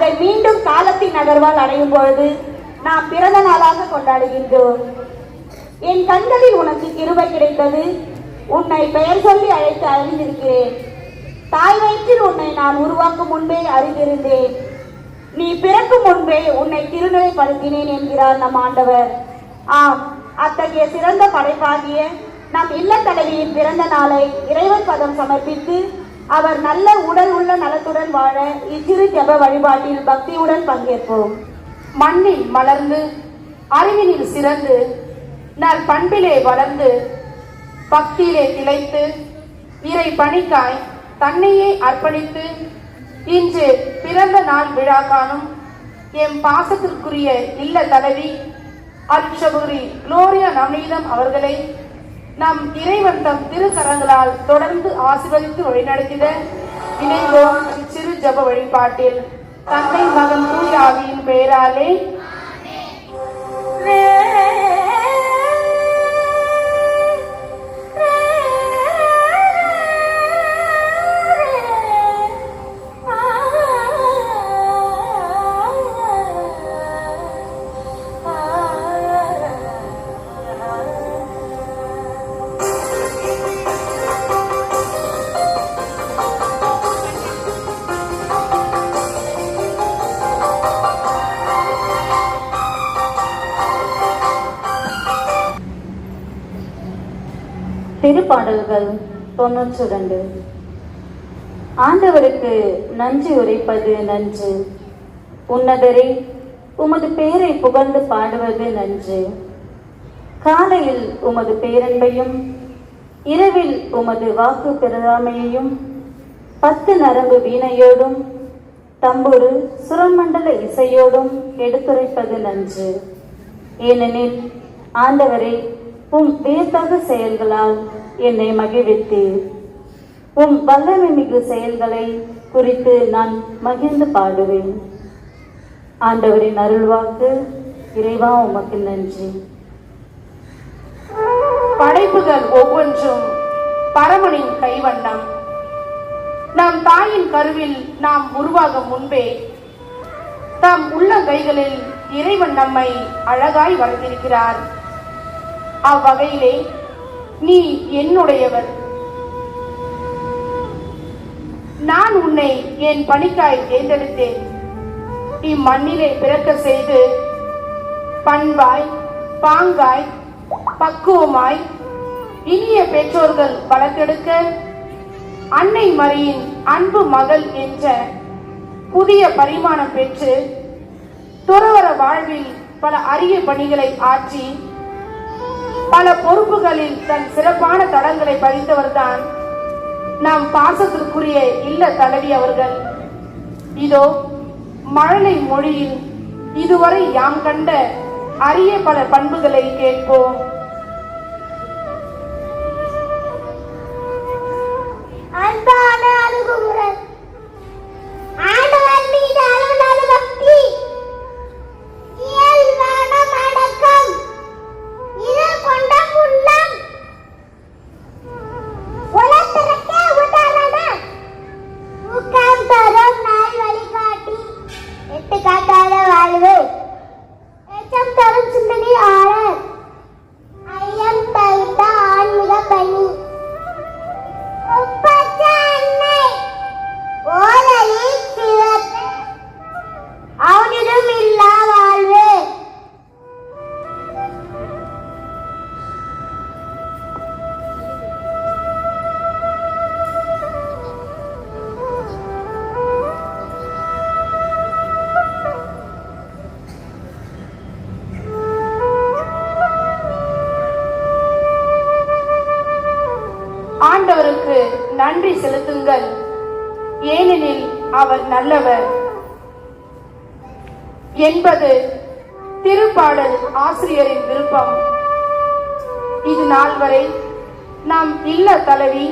அவரை மீண்டும் காலத்தின் நகர்வால் அடையும் பொழுது நாம் பிறந்த நாளாக கொண்டாடுகின்றோம். என் கண்களில் உனக்கு கிருபை கிடைத்தது. உன்னை பெயர் சொல்லி அழைத்து அறிந்திருக்கிறேன். தாய் வயிற்றில் உன்னை நான் உருவாக்கும் முன்பே அறிந்திருந்தேன். நீ பிறக்கும் முன்பே உன்னை திருநிலைப்படுத்தினேன் என்கிறார் நம் ஆண்டவர். ஆம், அத்தகைய சிறந்த படைப்பாகிய நம் இல்ல தலைவியின் பிறந்த நாளை இறைவன் பதம் சமர்ப்பித்து அவர் நல்ல உடல் உள்ள நலத்துடன் வாழ இச்சிறு ஜப வழிபாட்டில் பக்தியுடன் பங்கேற்போம். மண்ணில் மலர்ந்து அறிவினில் சிறந்து நற்பண்பிலே வளர்ந்து பக்தியிலே திளைத்து இறை பணிக்காய் தன்னையே அர்ப்பணித்து இன்று பிறந்த நாள் விழா காணும் எம் பாசத்திற்குரிய இல்ல தலைவி அருட்சகோதரி குளோரியா நவநீதம் அவர்களை நம் இறைவன் தம் திருக்கரங்களால் தொடர்ந்து ஆசீர்வதித்து வழிநடத்திட இணைந்தோம் இச்சிறு ஜப வழிபாட்டில். தந்தை மகன் தூய ஆவியின் பெயராலே. திருப்பாடல்கள் 92. ஆண்டவருக்கு நன்றி உரைப்பது நன்று. உன்னதரே, உமது பேரை புகழ்ந்து பாடுவது நன்று. காலையில் உமது பேரன்பையும் இரவில் உமது வாக்கு பெறாமையையும் 10 நரம்பு வீணையோடும் தம்புரு சுரமண்டல இசையோடும் எடுத்துரைப்பது நன்று. ஏனெனில் ஆண்டவரே, உம் வியத்தகு செயல்களால் என்னை மகிழ்வித்தீர். உம் வல்லமை மிகு செயல்களை குறித்து நான் மகிழ்ந்து பாடுவேன். ஆண்டவரின் அருள்வாக்கு. இறைவா, உமக்கு நன்றி. படைப்புகள் ஒவ்வொன்றும் பரமனின் கைவண்ணம். நம் தாயின் கருவில் நாம் உருவாகும் முன்பே தம் உள்ள கைகளில் இறைவன் நம்மை அழகாய் வளர்த்திருக்கிறார். அவ்வகையிலே நீ என்னுடையவர். நான் உன்னை என் பணிக்காய் தேர்ந்தெடுத்தேன். இம்மண்ணிலே பிறக்க செய்து பண்பாய் பாங்காய் பக்குவமாய் இனிய பெற்றோர்கள் வளர்த்தெடுக்க அன்னை மரியின் அன்பு மகள் என்ற புதிய பரிமாணம் பெற்று துறவற வாழ்வில் பல அரிய பணிகளை ஆற்றி பல பொறுப்புகளில் தன் சிறப்பான தடங்களை பதித்தவர்தான் நம் பாசத்திற்குரிய இல்ல தலைவி அவர்கள். இதோ மழலை மொழியில் இதுவரை யாம் கண்ட அரிய பல பண்புகளை கேட்போம். அன்பான அணுகுமுறை, ஆண்டவர் மீது அளவிலான பக்தி, இயல்பான அடக்கம், இதழ் கொண்ட உள்ளம், உலகத்திற்கே உதாரணம், ஊக்கம் தரும் நாள் வழிகாட்டி, எடுத்துக்காட்டாத வாழ்வு, எச்சம் தரும் சிந்தனை ஆளர், ஐயம் தவிர்த்த ஆன்மீக பணி, ஒப்பற்ற அன்னை, ஓதலில் சிறப்பு, அவனிடம் இல்லா வாழ்வு. ஆண்டவருக்கு நன்றி செலுத்துங்கள், ஏனெனில் அவர் நல்லவர் என்பது திருப்பாடல் ஆசிரியரின் விருப்பம். இது நாள் வரை நம் இல்ல தலைவி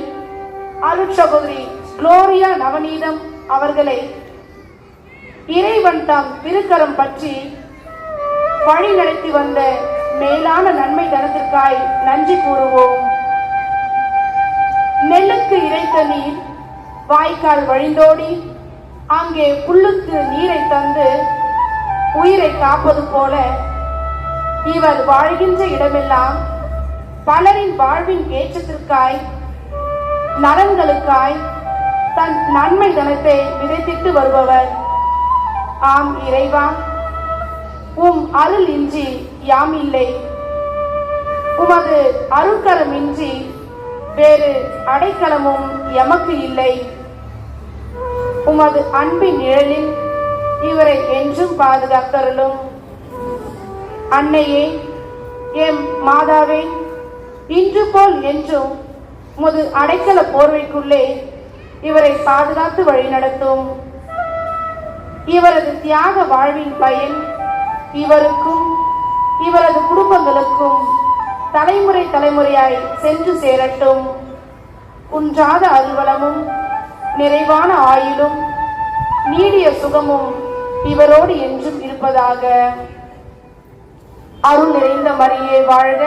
அருட்சகோதரி குளோரியா நவநீதம் அவர்களை இறைவன் தாம் திருக்கரம் பற்றி வழி நடத்தி வந்த மேலான நன்மை தனத்திற்காய் நன்றி கூறுவோம். நெல்லுக்கு இறைத்த நீர் வாய்க்கால் வழிந்தோடி அங்கே புல்லுக்கு நீரை தந்து உயிரை காப்பது போல இவர் வாழ்கின்ற இடமெல்லாம் பலரின் வாழ்வின் ஏற்றத்திற்காய் நலன்களுக்காய் தன் நன்மை தனத்தை விதைத்திட்டு வருபவர். ஆம் இறைவா, உம் அருள் இன்றி யாம் இல்லை. உமது அருட்கரமின்றி வேறு அடைக்கலமும் எமக்கு இல்லை. உமது அன்பின் நிழலில் இவரை என்றும் பாதுகாத்தருளும். அன்னையே, எம் மாதாவே, இன்று போல் என்றும் உமது அடைக்கல போர்வைக்குள்ளே இவரை பாதுகாத்து வழிநடத்தும். இவரது தியாக வாழ்வின் பயன் இவருக்கும் இவரது குடும்பங்களுக்கும் தலைமுறை தலைமுறையாய் சென்று சேரட்டும். குன்றாத அருள்வளமும் நிறைவான ஆயுளும் நீடிய சுகமும் இவரோடு என்றும் இருப்பதாக. அருள் நிறைந்த மரியே வாழ்க,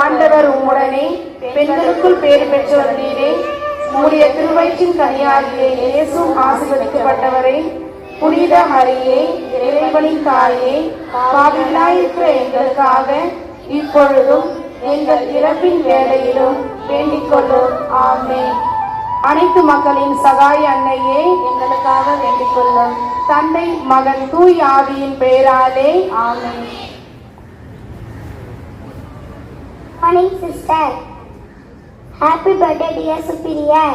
ஆண்டவர் உம்முடனே, பெண்களுக்குள் பேறு பெற்றவர் நீரே. உம்முடைய திருவயிற்றின் கனியாகிய இயேசுவும் ஆசீர்வதிக்கப்பட்டவரே. புனித மரியே, இறைவனின் தாயே, பாவிகளாயிருக்கிற எங்களுக்காக இப்பொழுதும் எங்கள் இறப்பின் வேளையிலும் வேண்டிக் கொள்ளும். ஆமென். அனைத்து மக்களின் சகாய அன்னையே, எங்களுக்காக வேண்டிக் கொள்ளும். தந்தை, மகன், தூய் ஆவியின் பெயராலே ஆமென். Morning, sister. Happy birthday, dear superior.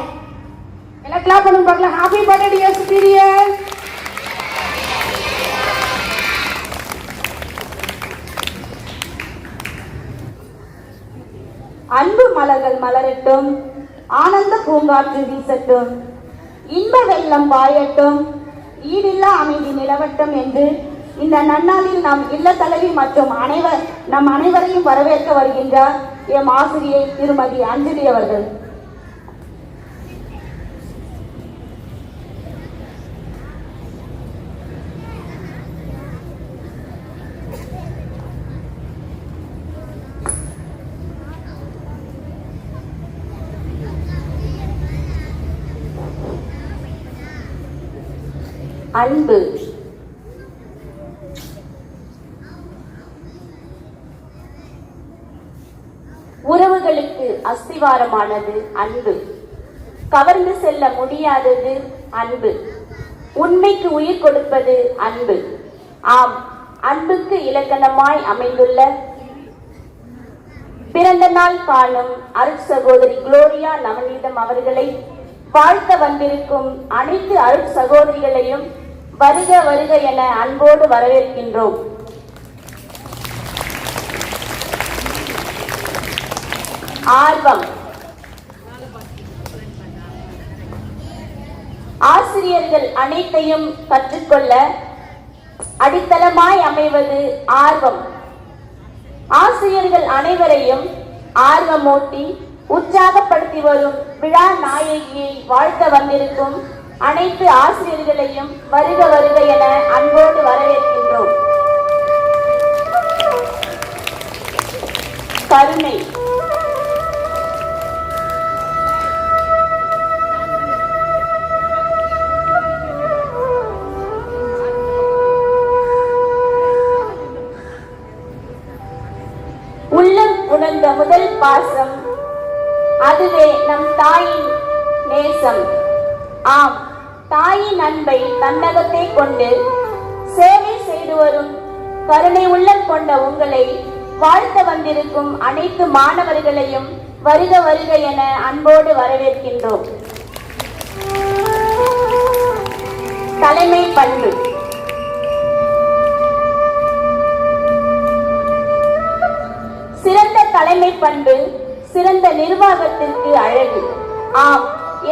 எல்லாம் கிளாப் பண்ணுங்க பார்க்கலாம். Happy birthday dear superior. அன்பு மலர்கள் மலரட்டும், ஆனந்த பூங்காற்று வீசட்டும், இன்ப வெள்ளம் பாயட்டும், ஈடில்லா அமைதி நிலவட்டும் என்று இந்த நன்னாளில் நம் இல்ல தலைவி மற்றும் நம் அனைவரையும் வரவேற்க வருகின்றார் எம் ஆசிரியை திருமதி அஞ்சலி அவர்கள். அன்பு. உறவுகளுக்கு அஸ்திவாரமானது அன்பு. கவர்ந்து செல்ல முடியாதது அன்பு. உண்மைக்கு உயிர் கொடுப்பது அன்பு. ஆம், அன்புக்கு இலக்கணமாய் அமைந்துள்ள பிறந்த நாள் காணும் அருட்சகோதரி குளோரியா நவநீதம் அவர்களை வாழ்த்த வந்திருக்கும் அனைத்து அருட்சகோதரிகளையும் வருக வருக என அன்போடு வரவேற்கின்றோம். ஆர்வம். ஆசிரியர்கள் அனைத்தையும் கற்றுக்கொள்ள அடித்தளமாய் அமைவது ஆர்வம். ஆசிரியர்கள் அனைவரையும் ஆர்வமூட்டி உற்சாகப்படுத்தி வரும் விழா நாயகியை வாழ்த்த வந்திருக்கும் அனைத்து ஆசிரியர்களையும் வருக வருக என அன்போடு வரவேற்கின்றோம். கருணை. உள்ளம் உணர்ந்த முதல் பாசம், அதுவே நம் தாயின் நேசம். ஆம், தாயின் அன்பை தன்னகத்தை கொண்டு சேவை செய்து வரும் கருணை உள்ளம் கொண்ட உங்களை வாழ்த்த வந்திருக்கும் அனைத்து மாணவர்களையும் வருக வருக என அன்போடு வரவேற்கின்றோம். தலைமை பண்பு. சிறந்த தலைமை பண்பு சிறந்த நிர்வாகத்திற்கு அழகு. ஆம்,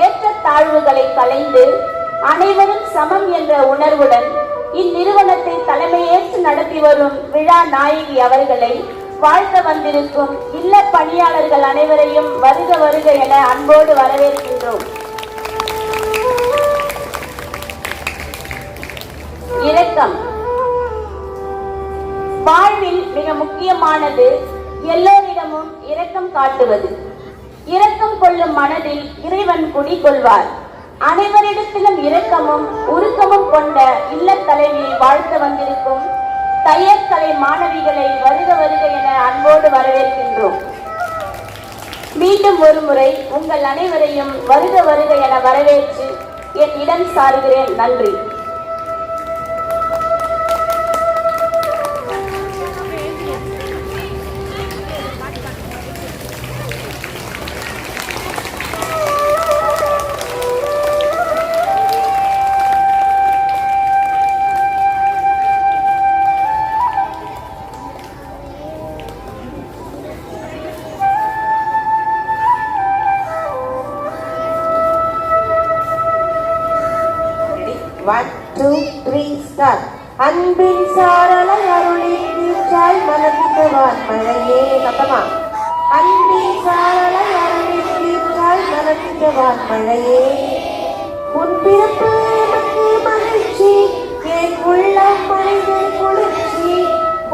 ஏற்ற தாழ்வுகளை களைந்து அனைவரும் சமம் என்ற உணர்வுடன் இந்நிறுவனத்தை தலைமையேற்று நடத்தி வரும் விழா நாயகி அவர்களை வாழ்த்த வந்திருக்கும் இல்ல பணியாளர்கள் அனைவரையும் வருக வருக என அன்போடு வரவேற்கின்றோம். இரக்கம். வாழ்வில் மிக முக்கியமானது எல்லோரிடமும் இரக்கம் காட்டுவது. இரக்கம் கொள்ளும் மனதில் இறைவன் குடிகொள்வார். அனைவரிடத்திலும் இரக்கமும் உருக்கமும் கொண்ட இல்லத் தலைவியை வாழ்த்த வந்திருக்கும் தையற்கலை மாணவிகளை வருக வருக என அன்போடு வரவேற்கின்றோம். மீண்டும் ஒரு முறை உங்கள் அனைவரையும் வருக வருக என வரவேற்று என் இடம் சாருகிறேன். நன்றி. One, two, three, start. அன்பின் சாரலை அருளி தீர்ச்சாய் மலர்ந்து வான்மழையே. சத்தமா. அன்பின் சாரலை அருளி தீர்ச்சாய் மலர்ந்து வான்மழையே. உன் பிறப்பு எனக்கு மகிழ்ச்சி, என் உள்ளம் மனிதன் குளிர்ச்சி.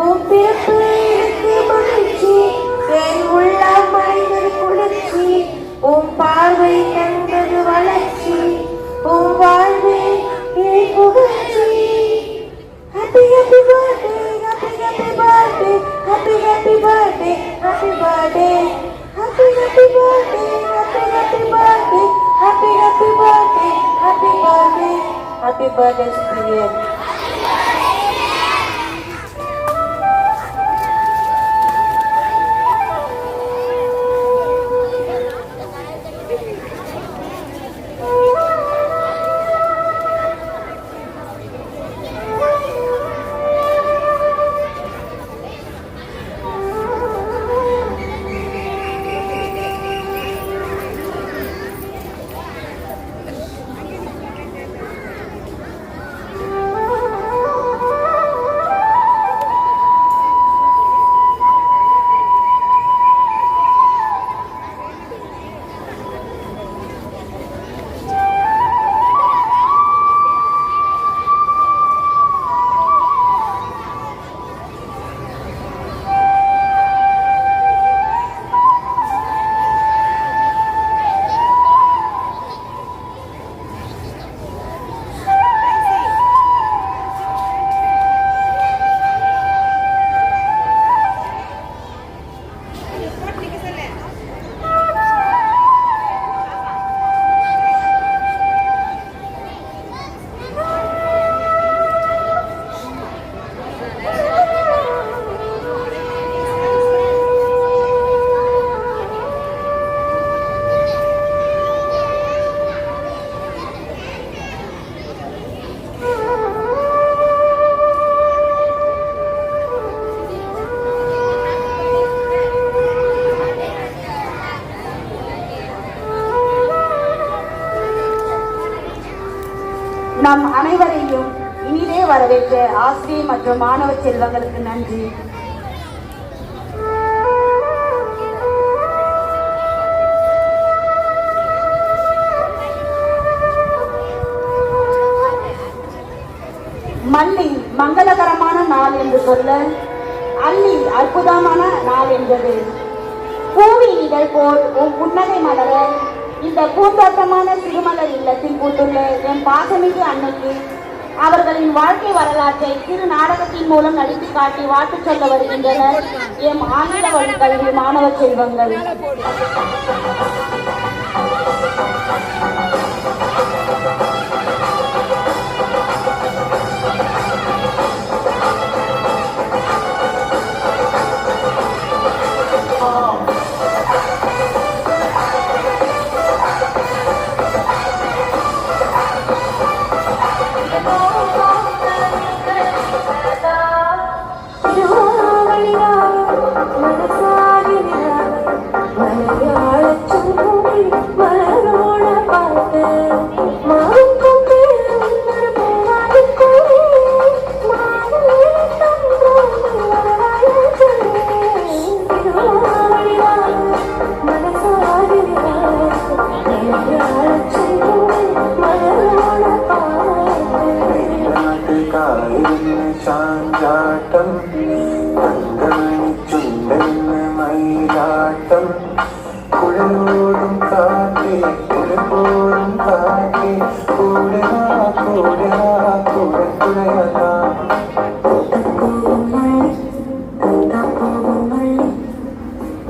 உன் பிறப்பு எனக்கு மகிழ்ச்சி, என் உள்ளம் மனிதன் குளிர்ச்சி. உன் பார்வை கண்டது வளர்ச்சி, உன் வாழ்வே Happy happy birthday, happy happy birthday, happy happy birthday, happy birthday, happy happy birthday, happy happy birthday, happy happy birthday, happy birthday, happy birthday Supriya. நம் அனைவரையும் இனிதே வரவேற்ற ஆசிரியர் மற்றும் மாணவ செல்வங்களுக்கு நன்றி. மல்லி மங்களகரமான நாள் என்று சொல்ல, அள்ளி அற்புதமான நாள் என்பது. பூவி இதழ் போல் புன்னகை மலர இந்த பூந்தோட்டமான சிறுமலர் இல்லத்தில் கூட்டுள்ள என் பாசமிகு அன்னைக்கு அவர்களின் வாழ்க்கை வரலாற்றை சிறு நாடகத்தின் மூலம் நடித்து காட்டி வாழ்த்து சொல்ல வருகின்றனர் எம் ஆனந்த வழி கல்வி மாணவ செல்வங்கள். சாஞ்சாட்டம் தங்கமணி சுண்டன மயிலாட்டம் குழலோடும் காற்றே போரும் காற்றே கூடா கூடா கூடா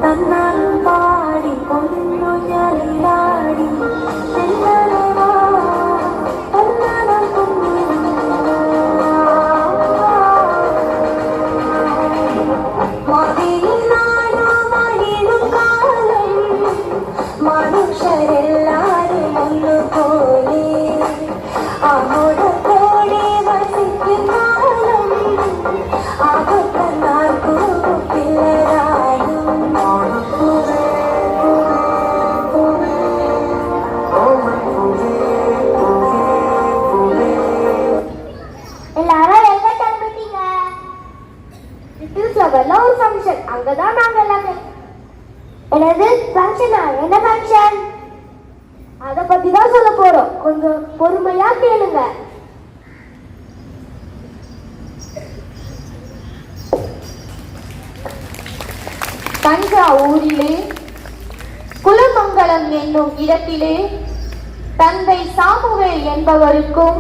தன்னாலும் பாடி பொண்ணு ஞாடி தென்னலவா தன்னாலும் மதியில் நாடும் மகிழும் காலம் மனுஷர் எல்லாரும் ஒன்று போலே அமுத கோடி வசிக்கும் காலம் ஆபத்தனால் பிள்ளைராயும் எல்லாரும் எங்க கிளம்பிட்டீங்க? லிட்டில் ஃப்ளவர்ல ஒரு ஃபங்க்ஷன், அங்கதான் நாங்க எல்லாமே. என்னது ஃபங்க்ஷனா? என்ன ஃபங்க்ஷன்? அத பத்தி தான் சொல்ல போறோம், கொஞ்சம் பொறுமையா கேளுங்க. தஞ்சாவூரிலே குலமங்கலம் என்னும் இடத்திலே தந்தை சாமுவேல் என்பவருக்கும்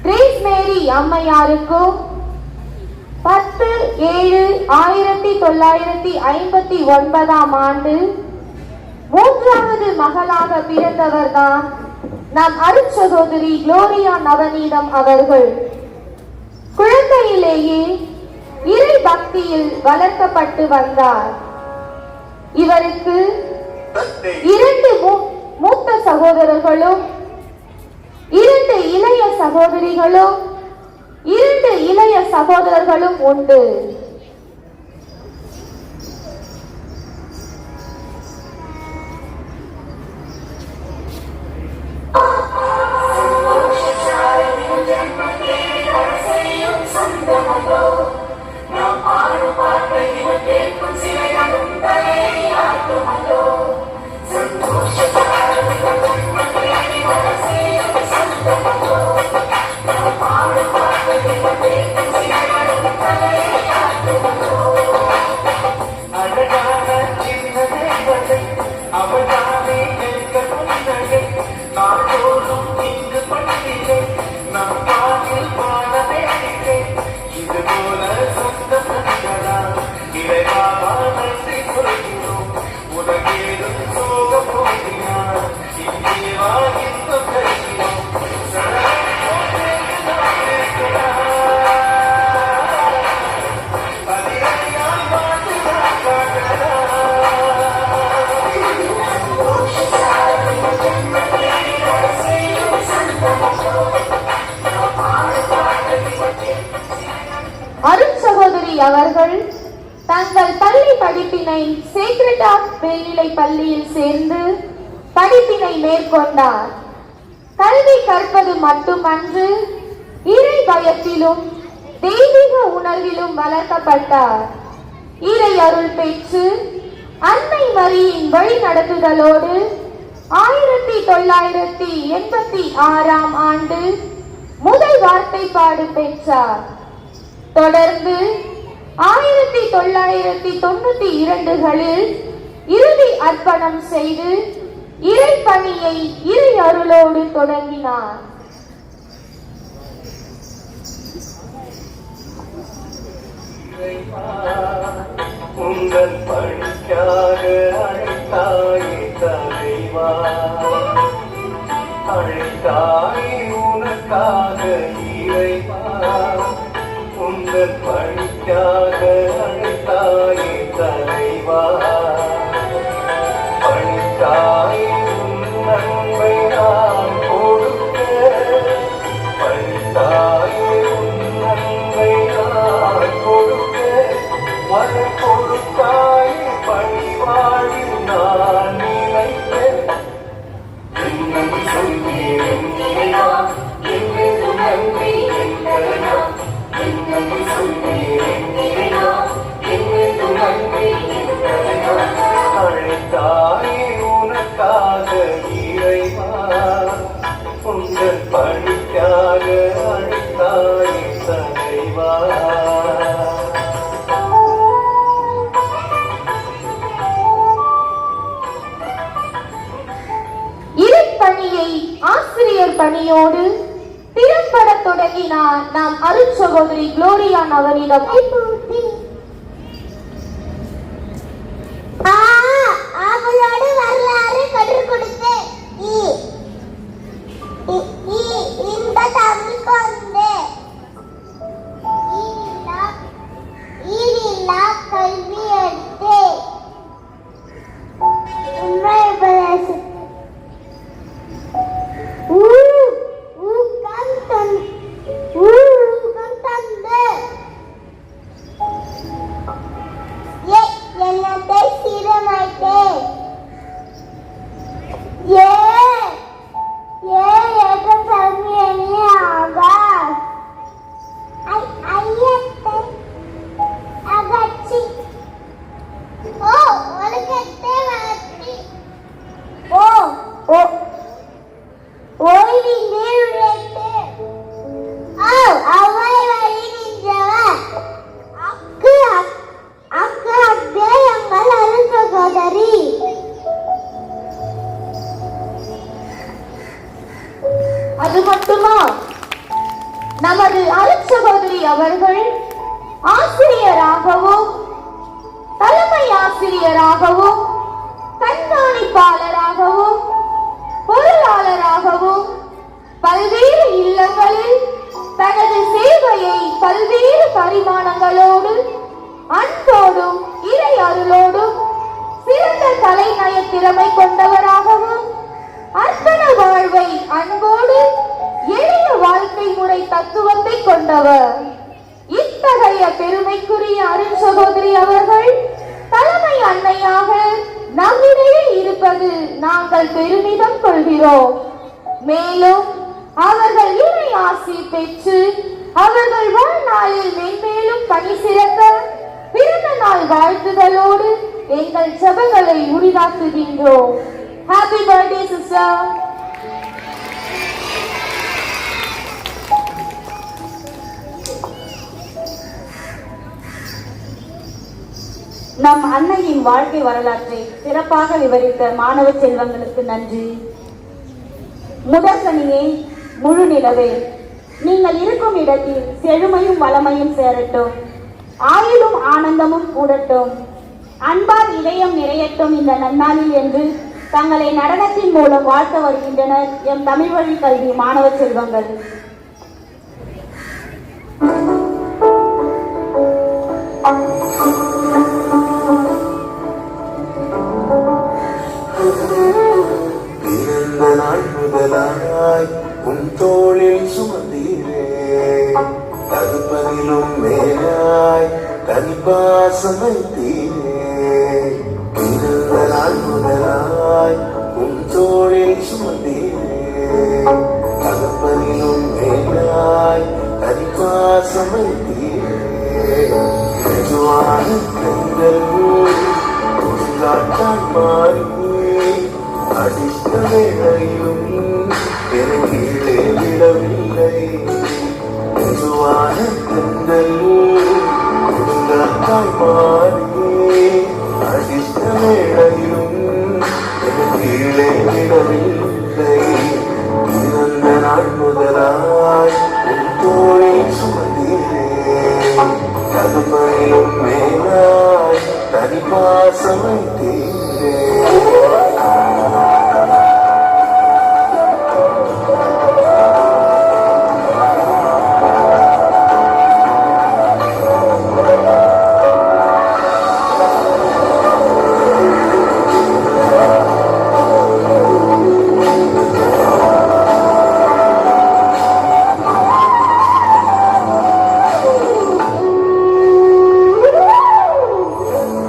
கிரேஸ் மேரி அம்மையாருக்கும் 10/7/1959 ஆண்டு 3வது மகளாக பிறந்தவர்தான் நம் அருட்சகோதரி குளோரியா நவநீதம் அவர்கள். குழந்தையிலேயே இறை பக்தியில் வளர்க்கப்பட்டு வந்தார். இவருக்கு 2 மூத்த சகோதரர்களும் 2 இளைய சகோதரிகளும் 2 இளைய சகோதரர்களும் உண்டு. அருட்சகோதரி அவர்கள் தங்கள் பள்ளி படிப்பினை சேக்ரெட் ஆர்ட் மேல்நிலை பள்ளியில் சேர்ந்து படிப்பினை மேற்கொண்டார். கல்வி கற்பது மட்டுமன்று, இறை பயத்திலும் தெய்வீக உணர்விலும் வளர்க்கப்பட்டார். இறை அருள் பெற்று அன்னை மரியின் வழி நடத்துதலோடு 1986 ஆண்டு முதல் வார்த்தைப்பாடு பெற்றார். தொடர்ந்து 1992களில் இறுதி அர்ப்பணம் செய்து இறை பணியை இறை அருளோடு தொடங்கினார். உங்கள் பணிக்காக அழைத்தாயே தலைவா, அழைத்தாயே உனக்காக இறைவா. உங்கள் பணிக்காக அழைத்தாயே தலைவா, பணித்தாயே உன் அன்பை நான் கொடுக்க, பணித்தாயே உன் அன்பை நான் கொடுக்க, மழை கொடுத்தாய் பணிவாழில் நான் நினைத்தேன். என்னை சொல்கிறேன் எங்கெங்கு நன்றி என்பதனால், என்னை சொல்கிறேன் எங்கெங்கு நன்றி என்பதனால். தொடங்கினார் நாம் அருட்சகோதரி குளோரியான் அவரிடம். அவளோட வரலாறு கற்றுக் கொடுத்து இந்த தமிழுக்கு வந்து ஈரில்லா கல்வி எடுத்து உண்மை உபதேசம் ஊக்கம் தந்து என்னத்தை சீரமைத்தே ஏற்றம் சௌமியனே ஆவார் ஐயத்தை அகற்றி ஒழுக்கத்தை வளர்த்தி ஓய்வின்றி உழைத்து அவை வழி நின்றவர் அக்கே எங்கள் அருள் சகோதரி. அது மட்டுமா, நமது அருட்சகோதரி அவர்கள் ஆசிரியராகவும் தலைமை ஆசிரியராகவும் கண்காணிப்பாளராகவும் பொருளாளராகவும் பல்வேறு இல்லங்களில் தனது சேவையை பல்வேறு பரிமாணங்களோடு அன்போடும் இறை அருளோடும் சிறந்த கலைநய திறமை கொண்டவராகவும் அர்ப்பண வாழ்வை அன்போடு எளிய வாழ்க்கை முறை தத்துவத்தை கொண்டவர். இத்தகைய பெருமைக்குரிய அருள் சகோதரி அவர்கள் தலைமை அன்னையாக நம்மிடையே இருப்பது நாங்கள் பெருமிதம் கொள்கிறோம். மேலும் அவர்கள் இறை ஆசி பெற்று அவர்கள் வாழ்நாளில் மென்மேலும் பணி சிறக்க பிறந்த நாள் வாழ்த்துதலோடு எங்கள் ஜெபங்களை உரிதாக்குகின்றோம். Happy birthday sister. நம் அன்னையின் வாழ்க்கை வரலாற்றை சிறப்பாக விவரித்த மாணவ செல்வங்களுக்கு நன்றி. முதற்கனியே, முழு நிலவே, நீங்கள் இருக்கும் இடத்தில் செழுமையும் வளமையும் சேரட்டும், ஆயுளும் ஆனந்தமும் கூடட்டும், அன்பால் இதயம் நிறையட்டும் இந்த நன்னாளில் என்று தங்களை நடனத்தின் மூலம் வாழ்த்த வருகின்றனர் எம் தமிழ் வழி கல்வி மாணவ செல்வங்கள். பிறந்த நாள் முதலாய் உன் தோளில் சுமந்தீரே, தகுப்பதிலும் மேலாய் தனிபாசம் வைத்தீரே. பிறந்த நாள் முதலாய் உன் தோளில் சுமந்தீரே, தகுப்பதிலும் மேலாய் தனிபாசம் வைத்தீரே. மெதுவான கண்கள் காட்டான் மாறி அடித்த வேளையும் கீழே விடவில்லை. மெதுவான கண்கள் காட்டான் மாறி அடித்த வேளையும் கீழே விடவில்லை. பிறந்த நாள் முதலாய் உன் தோளில் சுமந்தீரே, தகுப்பையும் மேலாய் தனிபாசம் வைத்தீரே.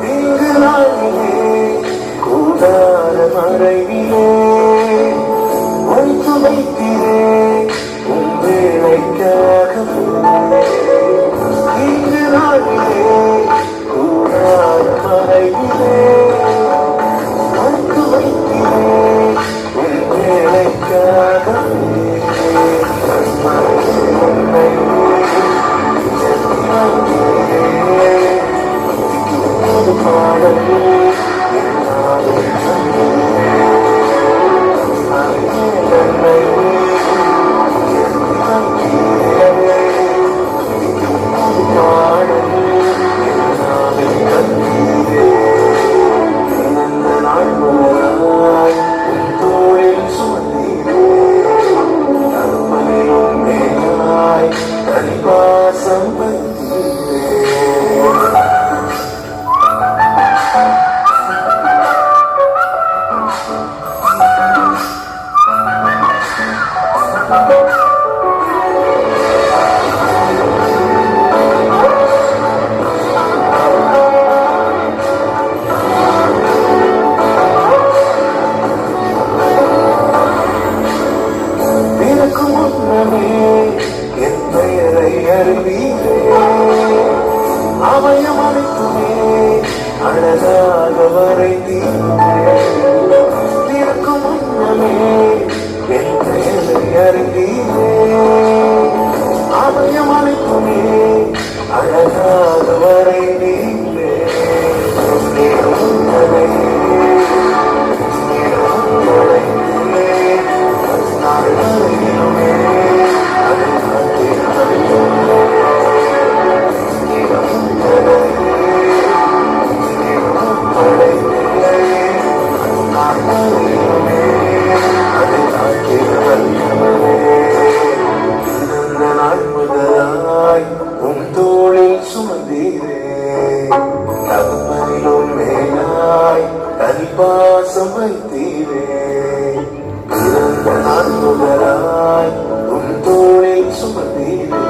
இங்கு நாளிலே அருந்தீரே அபயம் அளிக்குமே அழகாக வரைந்தீரே இருக்கும் முன்னமே என் பெயரை அருந்தீரே அபயம் அளிக்குமே அழகாக வரைந்தீரே உன்னதை நாள் வரையிலுமே அதை நாள் முதலாய் உன் தோளில் சுமந்தீரே தகப்பனிலும் மேலாய் தனிபாசம் வைத்தீரே பிறந்த நாள் முதலாய் உன் தோளில் சுமந்தீரே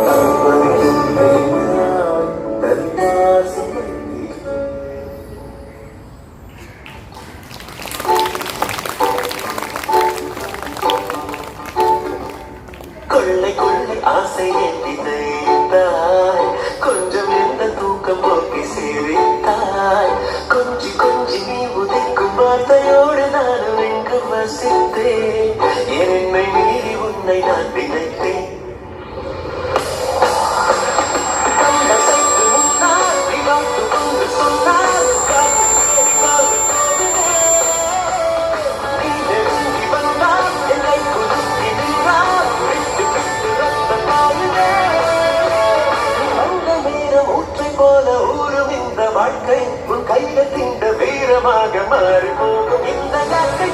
தகப்பனிலும் மேலாய் தனிபாசம் வைத்தீரே. கொள்ளை கொள்ளை ஆசை எட்டி தைத்தாய் கொஞ்சம் எந்த தூக்கம் போக்கி சிரித்தாய் கொஞ்சி கொஞ்சி நீ உதைக்கும் வார்த்தையோடு நானும் இங்கு வசித்தேன் என்னை மீறி உன்னை நான் விதைத்தேன் வாழ்க்கை உன் கையில திண்ட வீரமாக மாறி போகும் இந்த நாட்டை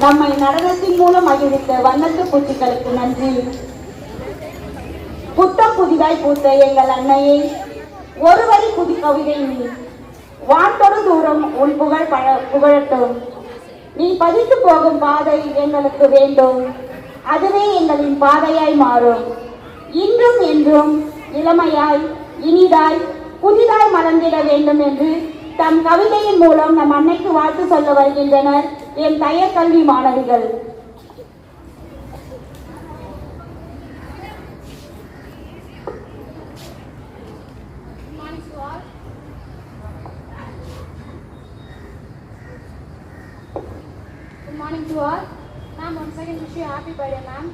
நம்மை நடனத்தின் மூலம் மகிழ்வித்த வண்ணத்து பூச்சிகளுக்கு நன்றி. புத்தம் புதிதாய் பூத்த எங்கள் அன்னையை ஒரு வரி புது கவிதை நீ வான்தொடு தூரம் உன் புகழ் புகழட்டும். நீ பதித்து போகும் பாதை எங்களுக்கு வேண்டும், அதுவே எங்களின் பாதையாய் மாறும். இன்றும் என்றும் இளமையாய் இனிதாய் புதிதாய் மலர்ந்திட வேண்டும் என்று தம் கவிதையின் மூலம் நம் அன்னைக்கு வாழ்த்து சொல்ல வருகின்றனர் என் தயர் கல்வி மாணவிகள். Good morning to all. Ma'am, once again wish you a happy birthday, ma'am.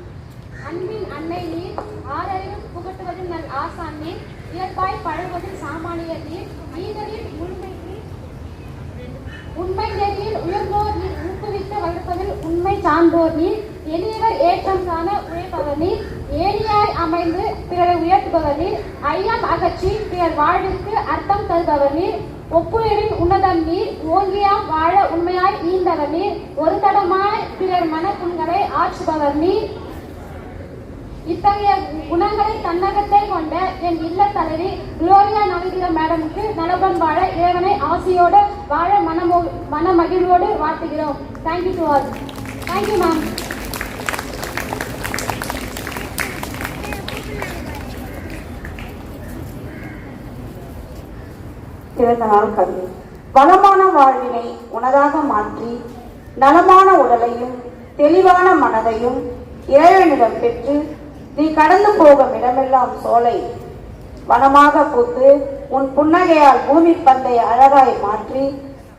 அன்பின் அன்னை நீர், ஆறறிவும் புகட்டுவதில் நல் ஆசான் நீர், இயற்பாய் பழகுவதில் சாமானியர் நீர், ஈதலில் உண்மை நெறியில் உயர்ந்தோர் நீர், ஊக்குவித்து வளர்ப்பதில் உண்மை சார்ந்தோர் நீர், எளியவர் ஏற்றம் காண உழைப்பவர் நீர், ஏணியாய் அமைந்து பிறரை உயர்த்துபவர் நீர், ஐயம் அகற்றி பிறர் வாழ்விற்கு அர்த்தம் தருபவர் நீர், ஒப்புயரின் உன்னதம் நீர், ஓங்கியாம் வாழ உண்மையாய் ஈந்தவர் நீர், ஒரு தடமாய் பிறர் மனப்புண்களை ஆற்றுபவர் நீர். இத்தகைய குணங்களை தன்னகத்தை கொண்ட என் இல்ல தலைவி குளோரியா நவீன மேடமுக்கு நலபம் வாழ இறைவனை ஆசையோடு வாழ மன மகிழ்வோடு வாழ்த்துகிறோம். Thank you to all. Thank you ma'am. பிறந்த நாள் கல்வி வளமான வாழ்வினை உனதாக மாற்றி நலமான உடலையும் தெளிவான மனதையும் இறைவனிடம் பெற்று நீ கடந்து போகும் இடமெல்லாம் சோலை வனமாக பூத்து உன் புன்னகையால் பூமி பந்தை அழகாய் மாற்றி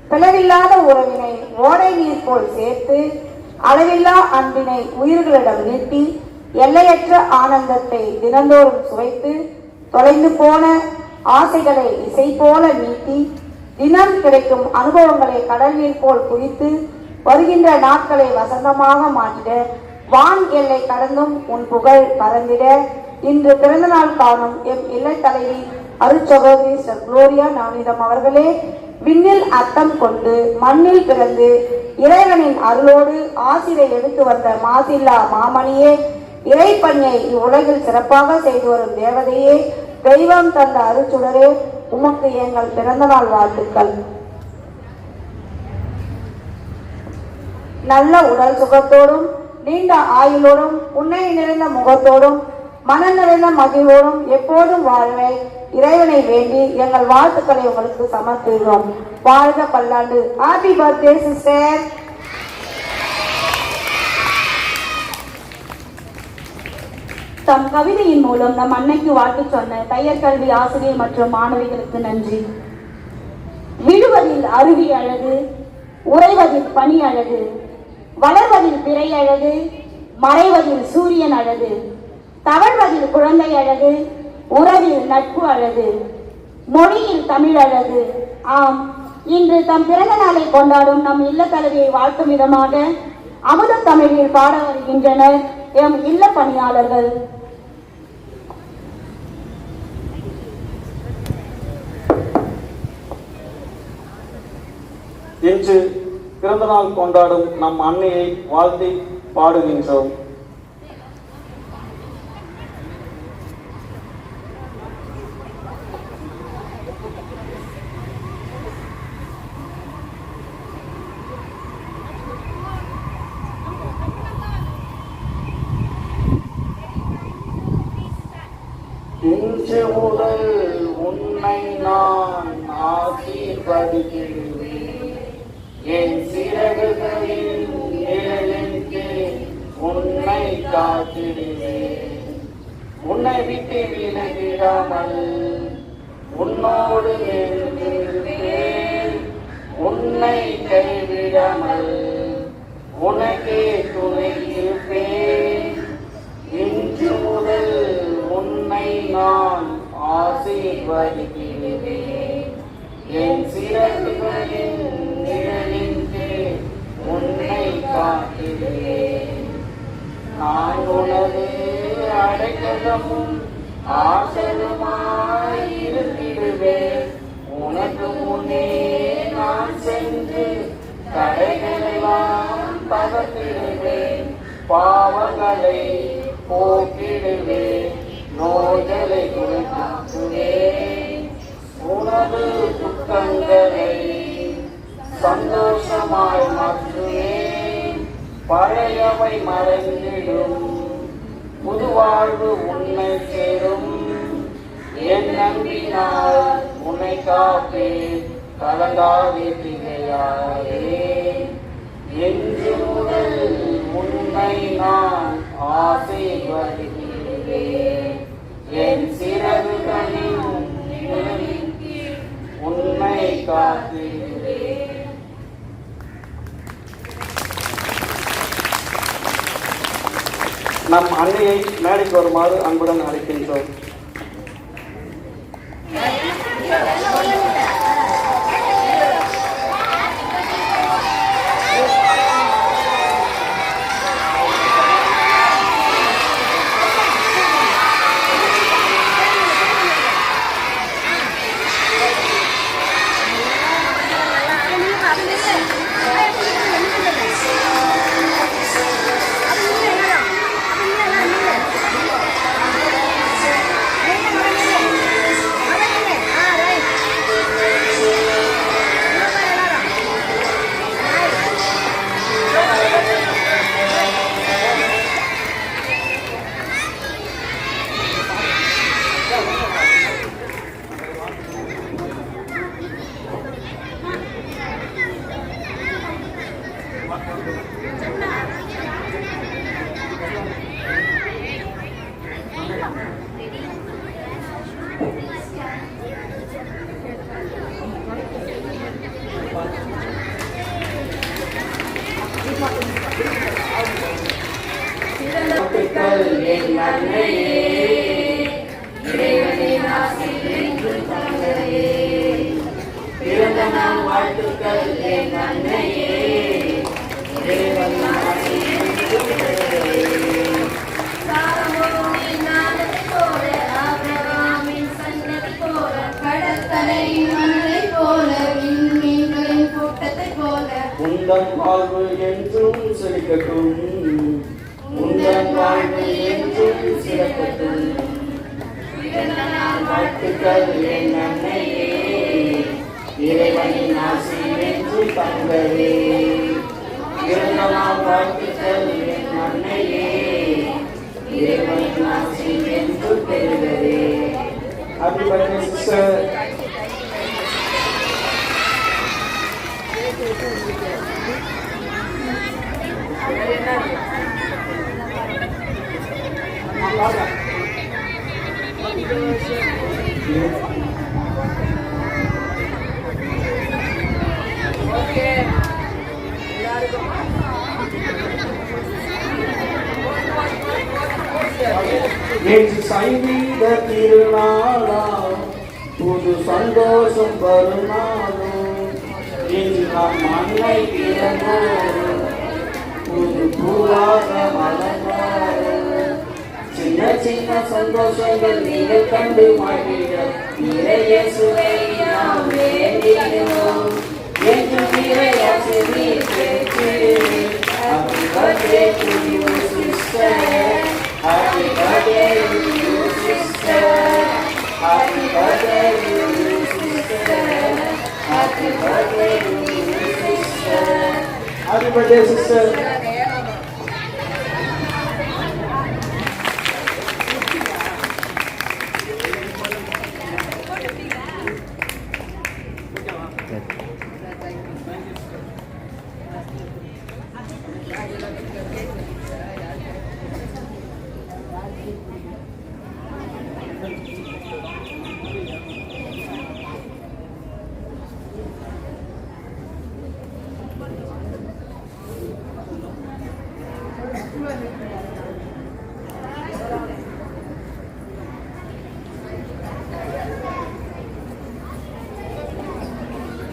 பிளவில்லாத உறவினை ஓடை நீர் போல் சேர்த்து அளவில்லா அன்பினை உயிர்களிடம் நீட்டி எல்லையற்ற ஆனந்தத்தை தினந்தோறும் சுவைத்து தொலைந்து போன ஆசைகளை இசை போல நீட்டி தினம் கிடைக்கும் அனுபவங்களை கடல் நீர் போல் குவித்து வருகின்ற நாட்களை வசந்தமாக மாற்றிட வான் எல்லை கடந்தும் உன் புகழ் பறந்திட இன்று பிறந்தநாள் காணும் எம் இல்ல தலைவி அருட்சகோதரி சர் குளோரியா நவநீதம் அவர்களே விண்ணில் அர்த்தம் கொண்டு மண்ணில் பிறந்து இறைவனின் அருளோடு ஆசிரை எடுத்து வந்த மாசில்லா மாமணியே இறைப்பணியை இவ்வுலகில் சிறப்பாக செய்து வரும் தேவதையே தெய்வம் தந்த அருச்சுடரே உமக்கு எங்கள் பிறந்தநாள் வாழ்த்துக்கள். நல்ல உடல் சுகத்தோடும் நீண்ட ஆயுளோடும் புன்னகை நிறைந்த முகத்தோடும் மனம் நிறைந்த மகிழ்வோடும் எப்போதும் வாழ்வை இறைவனை வேண்டி எங்கள் வாழ்த்துக்களை உங்களுக்கு சமர்ப்பிக்கிறோம். வாழ்க பல்லாண்டு. Happy birthday sister. தம் கவிதையின் மூலம் நம் அன்னைக்கு வாழ்த்து சொன்ன தையர் கல்வி ஆசிரியர் மற்றும் மாணவிகளுக்கு நன்றி. விழுவதில் அருவி அழகு, உறைவதில் பனி அழகு, வளர்வதில் பிறை அழகு, மறைவதில் சூரியன் அழகு, தவழ்வதில் குழந்தை அழகு, உறவில் நட்பு அழகு, மொழியில் தமிழ் அழகு. ஆம், இன்று தம் பிறந்த நாளை கொண்டாடும் நம் இல்ல தலைவியை வாழ்த்தும் விதமாக அமுத தமிழில் பாட வருகின்றனர் எம் இல்ல பணியாளர்கள். இன்று பிறந்தநாள் கொண்டாடும் நம் அன்னையை வாழ்த்தி பாடுகின்றோம். இன்று முதல் உன்னை நான் ஆசீர்வதிக்கிறேன். என் சிறகுகளின் நிழலின் கீழ் உன்னை காத்திடுவேன். உன்னை விட்டு விலகிடாமல் உன்னோடு இருப்பேன். உன்னை கைவிடாமல் உனக்கே துணை இருப்பேன். இன்று முதல் உன்னை நான் ஆசீர்வதிக்கிறேன். என் சிறகுகளின் நிழலின் கீழ் உன்னை காத்திடுவேன். நான் உனது அடைக்கலமும் ஆசலுமாய் இருந்திடுவேன். உனக்கு முன்னே நான் சென்று தடைகளெல்லாம் தகர்த்திடுவேன். பாவங்களை போக்கிடுவேன். நோய்களை குணமாக்குவேன். உனது துக்கங்களை சந்தோஷமாய் மாற்றுவேன். பழையவை மறைந்திடும். புது வாழ்வு உன்னை சேரும். என் நம்பினால் உன்னை காப்பேன். கலங்காதே திகையாதே. என்று முதல் உன்னை நான் ஆசீர்வதிக்கிறேன். என் சிறகுகளின் நிழலின் கீழ் உன்னை காத்திடுவேன். நம் அன்னையை மேடைக்கு வருமாறு அன்புடன் அழைக்கின்றோம். வாழ்த்துக்கள் என் அன்னையே, இறைவனின் ஆசி என்றும் தங்கவே. பிறந்த நாள் வாழ்த்துக்கள் என் அன்னையே, இறைவனின் ஆசி என்றும் தங்கவே. உந்தன் வாழ்வு என்றும் சிறக்கட்டும், உந்தன் வாழ்வு என்றும் சிறக்கட்டும். வாழ்த்துக்கள் என் அன்னையே, இறைவனின் ஆசி என்றும் தங்கவே. பிறந்த நாள் வாழ்த்துக்கள் என் அன்னையே, இறைவனின் ஆசி என்றும் பெறுகவே. Happy birthday, sister. நேற்று சங்கீத திருநாளாம் புது சந்தோஷம் வருநாளும், இன்று நாம் மண்ணை பிறந்தோம் புது பூவாக மலர்ந்தாரும். சின்ன சின்ன சந்தோஷங்கள் நீங்கள் கண்டு மகிழ நிறைய சுவை நாம் வேண்டினோம். என்று நிறைய சிறி Happy birthday to you, sister. Happy birthday to you, sister. Happy birthday to you, sister. Happy birthday to you, sister. Happy birthday, sister.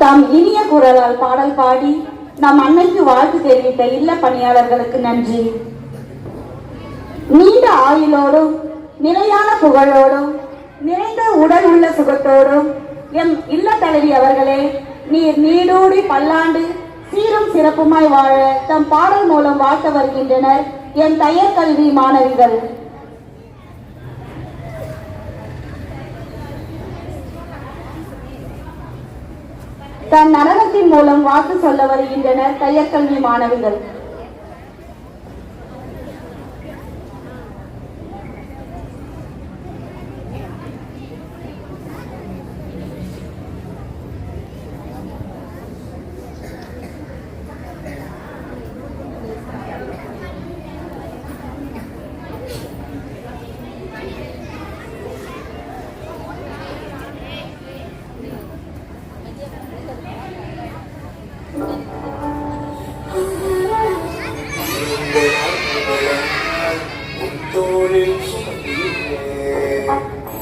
தாம் இனிய குரலால் பாடல் பாடி நம் அன்னைக்கு வாழ்த்து தெரிவித்த இல்ல பணியாளர்களுக்கு நன்றி. நீண்ட ஆயுளோடும் நிலையான புகழோடும் நிறைந்த உடல் உள்ள சுகத்தோடும் எம் இல்ல தலைவி அவர்களே, நீர் நீடூடி பல்லாண்டு சீரும் சிறப்புமாய் வாழ தம் பாடல் மூலம் வாழ்த்த வருகின்றனர் என் தையல் கல்வி மாணவிகள். தன் நடனத்தின் மூலம் வாக்கு சொல்ல வருகின்றனர் தையற்கல்வி மாணவிகள்.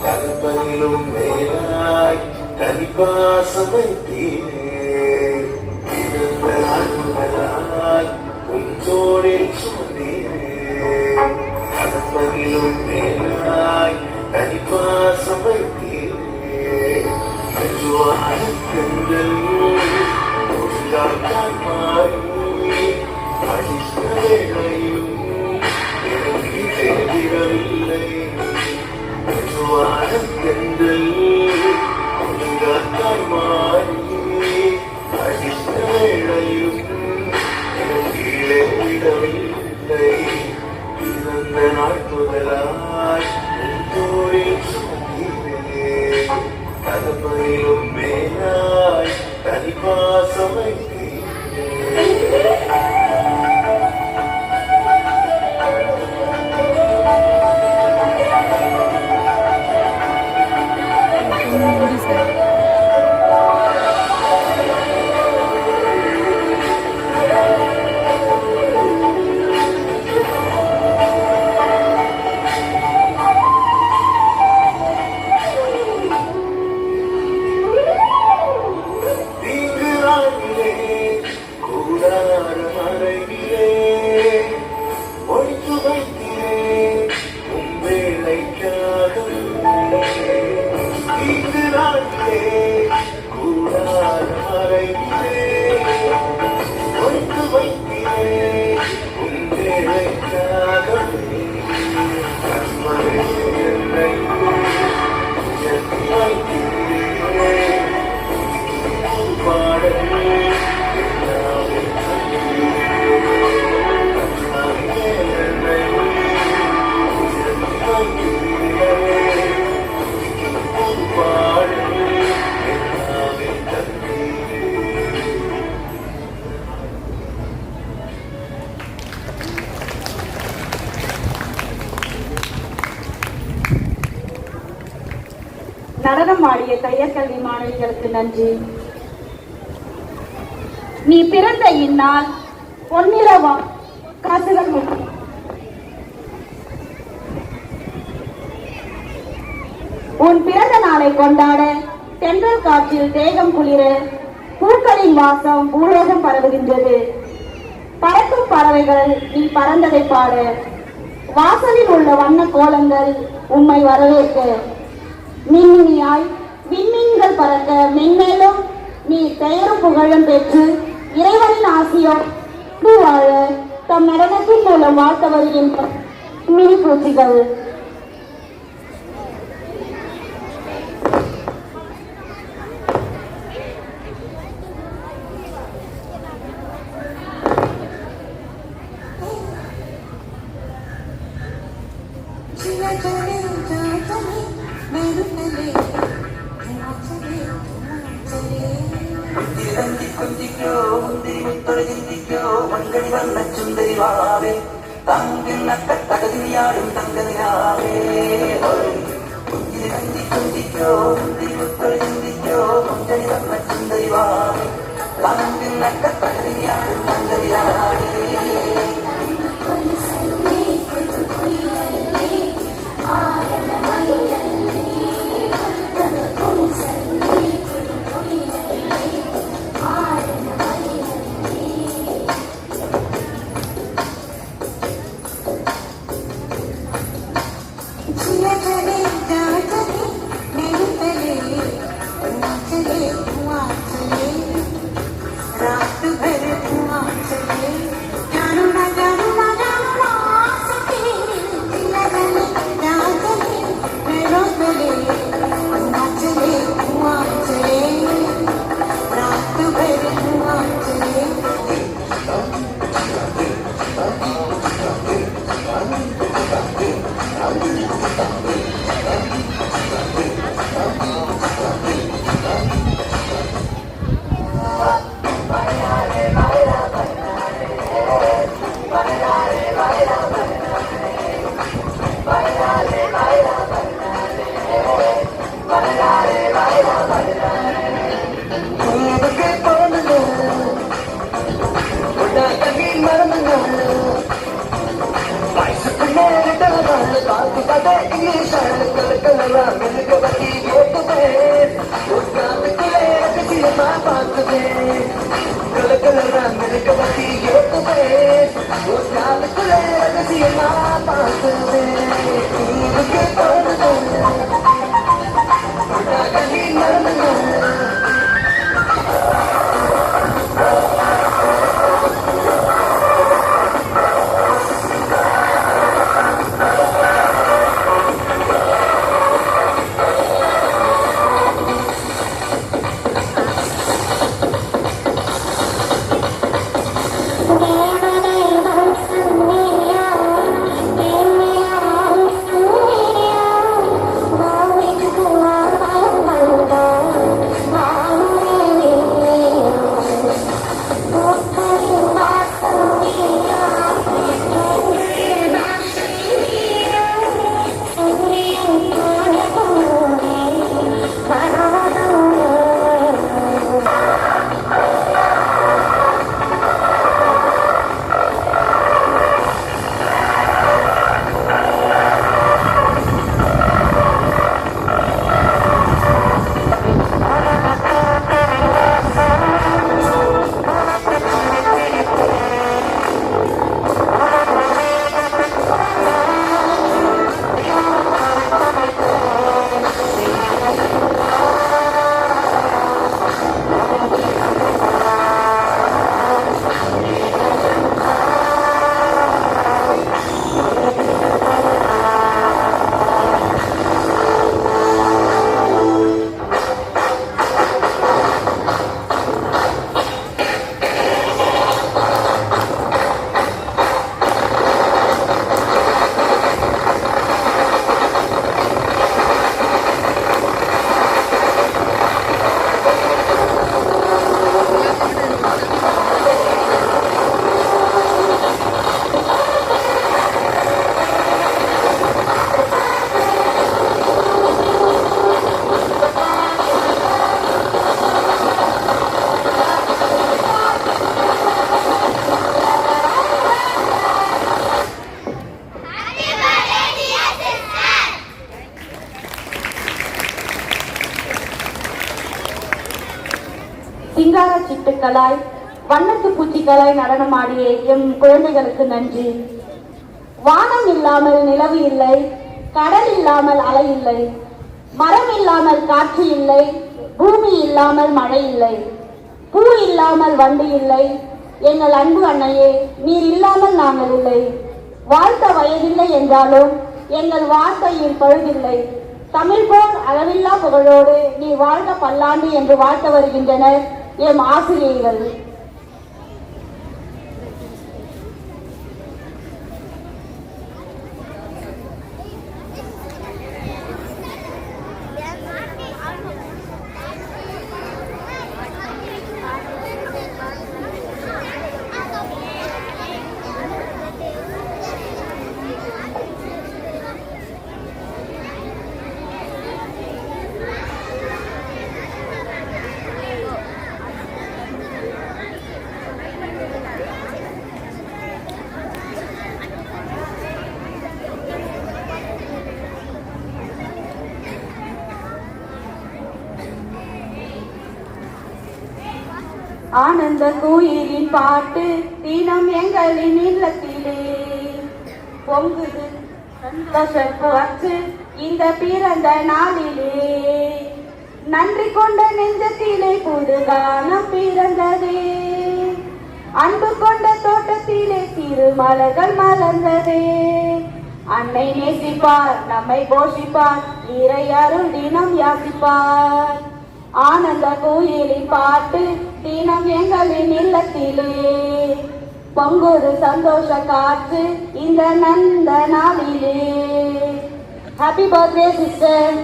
கல்பனிலும் மேலாய் கனிபாசமை உஞ்சோடில் சுமந்தீரே. கல்பனிலும் மேலாய் கனிபாசமை கண்கள் மாறி அடிஷ்டையும் எனக்கு தெரிகிறவில்லை. வானத்தென்றல் ஒழுங்காய் மாறி அடிஷ்டையும் எனக்கு கீழே விடவில்லை. பிறந்த நாள் முதலாய் தோழில் சுமந்தீரே. கதப்பையிலும் மேலாய் தனிபாசமை நடனம் ஆடிய தையற்கல்வி மாணவிகளுக்கு நன்றி. நீ பிறந்த இந்நாள் பொன்னிறவா காசுகள் உன் பிறந்த நாளை கொண்டாட தென்றல் காற்றில் தேகம் குளிர பூக்களின் வாசம் பூலோகம் பரவுகின்றது. பறக்கும் பறவைகள் நீ பறந்ததை பாட வாசலில் உள்ள வண்ண கோலங்கள் உம்மை வரவேற்க மின்மினியாய் விண்மீன்கள் பறக்க மென்மேலும் நீ பெயரும் புகழும் பெற்று இறைவனின் ஆசியும் வாழ தம் நடனத்தின் மூலம் வாழ்த்த வருகின்ற மினி பூச்சிகள். கொஞ்சிக்கோ முந்திரி முத்தொழி சிந்திக்கோ மங்கனி வண்ண சுந்தரி வாவே தங்கின் நக்க தகதியாடும் தங்கதியாவே குஞ்சிரி கஞ்சி கொஞ்சிக்கோ முந்திரி முத்தொழி சிந்திக்கோ மங்கனி வண்ண சுந்தரி வாவே தங்கின் நக்க தகதியாடும் தங்கதியாவே Yeah. விளையாட்டுக்களாய் வண்ணத்து பூச்சிகளாய் நடனமாடிய எம் குழந்தைகளுக்கு நன்றி. வானம் இல்லாமல் நிலவு இல்லை, கடல் இல்லாமல் அலை இல்லை, மரம் இல்லாமல் காற்று இல்லை, பூமி இல்லாமல் மழை இல்லை, பூ இல்லாமல் வண்டு இல்லை. எங்கள் அன்பு அன்னையே, நீர் இல்லாமல் நாங்கள் இல்லை. வாழ்த்த வயதில்லை என்றாலும் எங்கள் வார்த்தையில் பழுதில்லை. தமிழ் போல் அளவில்லா புகழோடு நீ வாழ்க பல்லாண்டு என்று வாழ்த்த வருகின்றனர் எம் ஆசிரியர்கள். ஆனந்த கோயிலின் பாட்டு தினம் எங்களின் இல்லத்திலே பொங்குது சந்தோஷப்பு இந்த பிறந்த நாளிலே. நன்றி கொண்ட நெஞ்சத்திலே புது கானம் பிறந்ததே, அன்பு கொண்ட தோட்டத்திலே சிறு மலர்கள் மலர்ந்ததே. அன்னை நேசிப்பார், நம்மை போஷிப்பார், இறை அருள் தினம் யாசிப்பார். ஆனந்த கோயிலின் பாட்டு தினம் எங்களின் இல்லத்திலே பொங்குது சந்தோஷ காற்று இந்த நந்த நாளிலே. Happy birthday sister.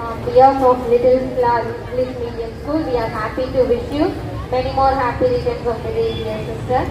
On behalf of Little Flower English Medium School, we are happy to wish you many more happy returns of the day, dear sister.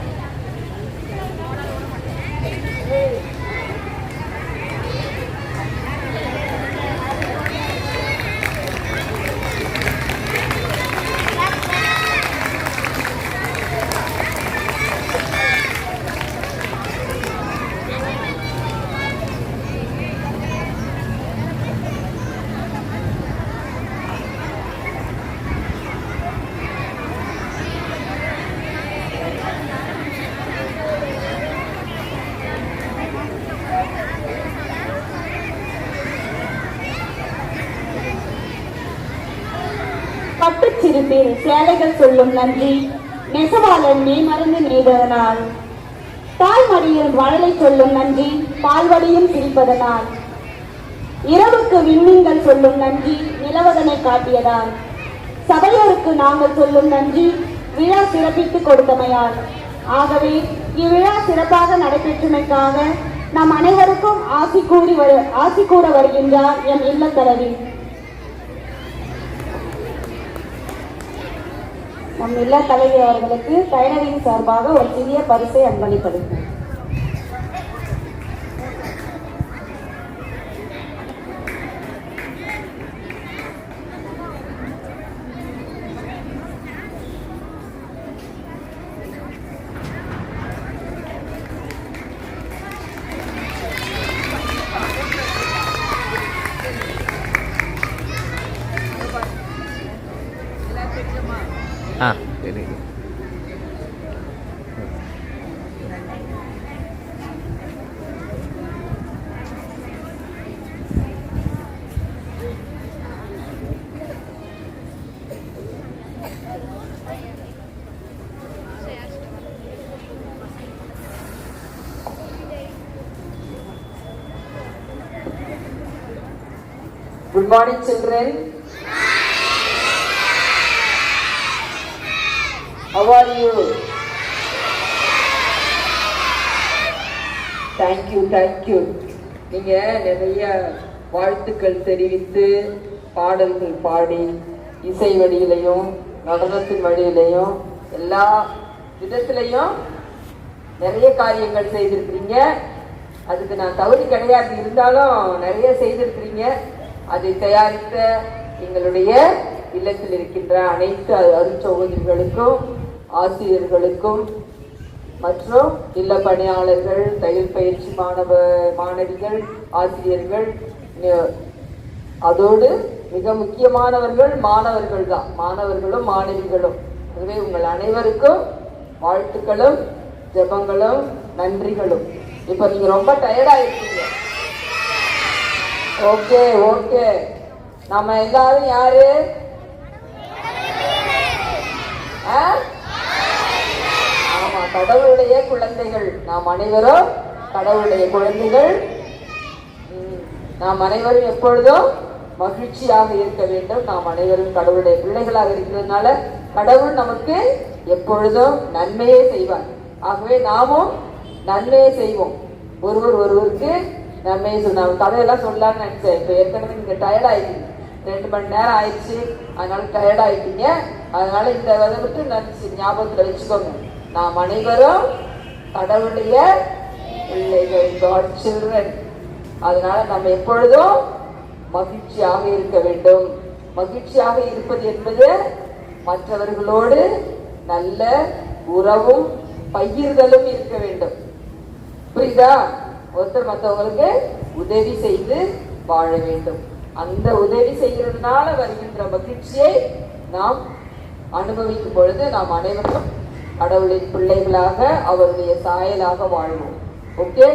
பட்டுச்சிரிப்பில் சேலைகள் சொல்லும் நன்றி, நெசவாளன் நீ மறந்து நெய்ததனால். தாய்மடியில் வளலை சொல்லும் நன்றி, பால்வடியும் சிரிப்பதனால். இரவுக்கு விண்மீன்கள் சொல்லும் நன்றி, நிலவதனை காட்டியதால். சபையோருக்கு நாங்கள் சொல்லும் நன்றி, விழா சிறப்பித்து கொடுத்தமையால். ஆகவே இவ்விழா சிறப்பாக நடைபெற்றமைக்காக நம் அனைவருக்கும் ஆசி கூற வருகின்றார் எம் இல்லத்தலைவி. நம் இல்ல தலைவி அவர்களுக்கு டைனரின் சார்பாக ஒரு சிறிய பரிசை அன்பளிப்பது. சரி. Good morning, children. How are you? Thank you. நீங்க நிறைய வாழ்த்துக்கள் தெரிவித்து பாடல்கள் பாடி இசை வழியிலையும் நடனத்தின் வழியிலையும் எல்லா விதத்திலையும் நிறைய காரியங்கள் செய்திருக்கிறீங்க. அதுக்கு நான் தகுதி கிடையாது, இருந்தாலும் நிறைய செய்திருக்கிறீங்க. அதை தயாரித்த எங்களுடைய இல்லத்தில் இருக்கின்ற அனைத்து அருட்சகோதரிகளுக்கும் ஆசிரியர்களுக்கும் மற்றும் இல்ல பணியாளர்கள், தையல் பயிற்சி மாணவிகள், ஆசிரியர்கள், அதோடு மிக முக்கியமானவர்கள் மாணவர்கள் தான், மாணவர்களும் மாணவிகளும். ஆகவே உங்கள் அனைவருக்கும் வாழ்த்துக்களும் ஜெபங்களும் நன்றிகளும். இப்ப நீங்க ரொம்ப டயர்டா இருக்கீங்க. ஓகே ஓகே, நம்ம எல்லாரும் யாரு? ஆமா, கடவுளுடைய குழந்தைகள். நாம் அனைவரும் கடவுளுடைய குழந்தைகள். நாம் அனைவரும் எப்பொழுதும் மகிழ்ச்சியாக இருக்க வேண்டும். நாம் அனைவரும் கடவுளுடைய பிள்ளைகளாக இருக்கிறதுனால கடவுள் நமக்கு எப்பொழுதும் நன்மையே செய்வார். ஆகவே நாமும் நன்மையை செய்வோம், ஒருவருக்கு நன்மையை சொன்னாங்க. கதையெல்லாம் சொல்லலாம்னு நினைச்சேன். இப்ப ஏற்கனவே நீங்க டயர்ட் ஆயிட்டீங்க, 2 மணி நேரம் ஆயிடுச்சு, அதனால டயர்ட் ஆயிட்டீங்க. அதனால இந்த விதை மட்டும் நினைச்சு ஞாபகத்துல வச்சுக்கோங்க, நாம் அனைவரும் கடவுளுடைய பிள்ளைகள், காட் சில்ட்ரன். அதனால நம்ம எப்பொழுதும் மகிழ்ச்சியாக இருக்க வேண்டும். மகிழ்ச்சியாக இருப்பது என்பது மற்றவர்களோடு நல்ல உறவும் பகிர்தலும் இருக்க வேண்டும். புரியுதா? ஒருத்தர் மற்றவங்களுக்கு உதவி செய்து வாழ வேண்டும். அந்த உதவி செய்கிறதுனால வருகின்ற மகிழ்ச்சியை நாம் அனுபவிக்கும் பொழுது நாம் அனைவரும் கடவுளின் பிள்ளைகளாக அவருடைய சாயலாக வாழ்வோம். ஓகே.